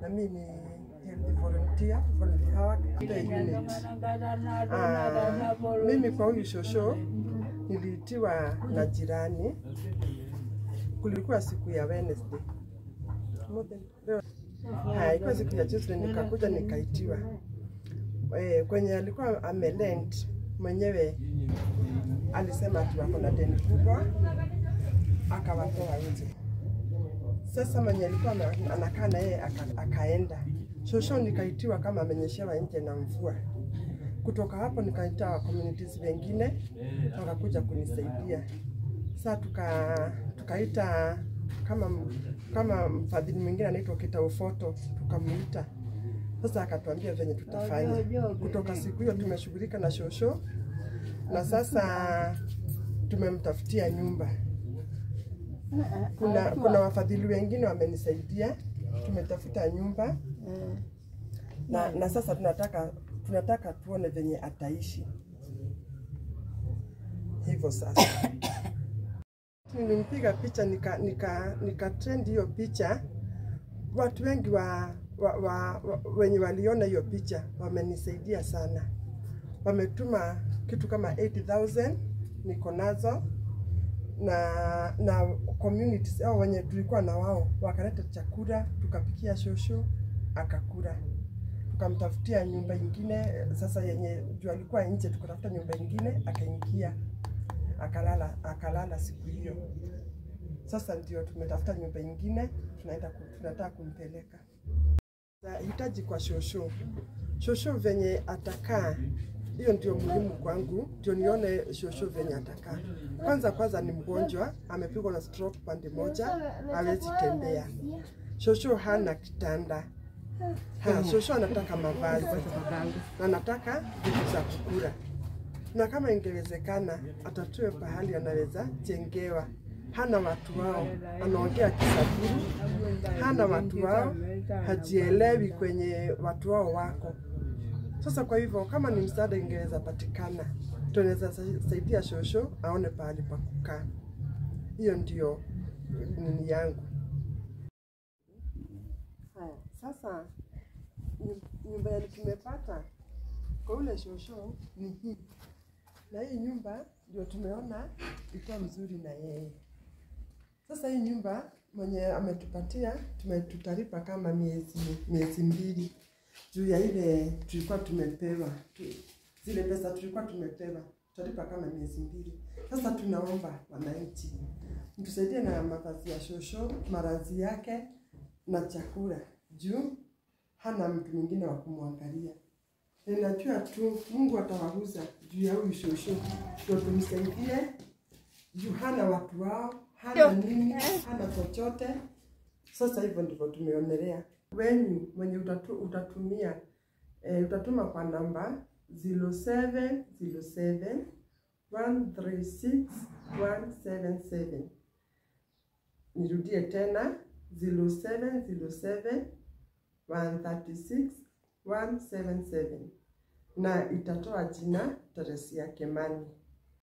na mimi ni volunteer unit. Mimi kwa huyu shosho niliitiwa na jirani. Kulikuwa siku ya Wednesday. Ilikuwa siku ya Tuesday, nikakuja nikaitiwa. Kwenye alikuwa amelend mwenyewe alisema ati wako na deni kubwa, akawatoa nje. Sasa mwenye alikuwa anakaa na yeye akaenda. Shosho nikaitiwa kama amenyeshewa nje na mvua. Kutoka hapo nikaita communities wengine wakakuja kunisaidia. Sasa tukaita kama mfadhili mwingine anaitwa Kitau Photo, tukamuita. Sasa akatuambia venye tutafanya. Kutoka siku hiyo tumeshughulika na shosho, na sasa tumemtafutia nyumba. Kuna wafadhili wengine wamenisaidia, tumetafuta nyumba. Na sasa tunataka tuone venye ataishi. Hivyo sasa nilimpiga picha nika trend hiyo picha. Watu wengi wenye waliona hiyo picha wamenisaidia sana. Wametuma kitu kama 80,000 niko nazo, na communities hao wenye tulikuwa na wao wakaleta chakula, tukapikia shosho akakula. Tukamtafutia nyumba nyingine. Sasa yenye juu alikuwa nje, tukatafuta nyumba nyingine akaingia akalala siku hiyo. Sasa ndio tumetafuta nyumba nyingine, tunataka kumpeleka. Hitaji kwa shosho venye atakaa, hiyo ndio muhimu kwangu, ndio nione shosho venye atakaa. Kwanza ni mgonjwa, amepigwa na stroke pande moja, hawezi tembea. Shosho hana kitanda. Shosho anataka mavazi, na anataka vitu za kukula. Na kama ingewezekana atatue pahali anaweza jengewa. Hana watu wao, anaongea Kiswahili. Hana watu wao, hajielewi kwenye watu wao wako. Sasa kwa hivyo kama ni msaada ingeweza patikana, tunaweza saidia shosho aone pahali pa kukaa. Hiyo ndio nini yangu. Sasa nyumba ya tumepata kwa ule shosho ni hii. Na hii nyumba ndio tumeona iko mzuri na yeye. Sasa hii nyumba mwenye ametupatia tutalipa kama miezi 2 juu ya ile tulikuwa tumepewa. Zile pesa tulikuwa tumepewa tutalipa kama miezi 2. Sasa tunaomba wananchi mtusaidie na mavazi ya shosho, marazi yake na chakula, juu hana mtu mwingine wa kumwangalia. Ninajua tu Mungu atawaguza juu ya huyu shosho, ndio tumsaidie juu hana watu wao, hana nini, hana chochote. Sasa hivyo ndivyo tumeonelea. Wenyu mwenye utatumia utatuma kwa namba 0707 136 177. Nirudie tena 0707 136 177, na itatoa jina Teresia Kimani.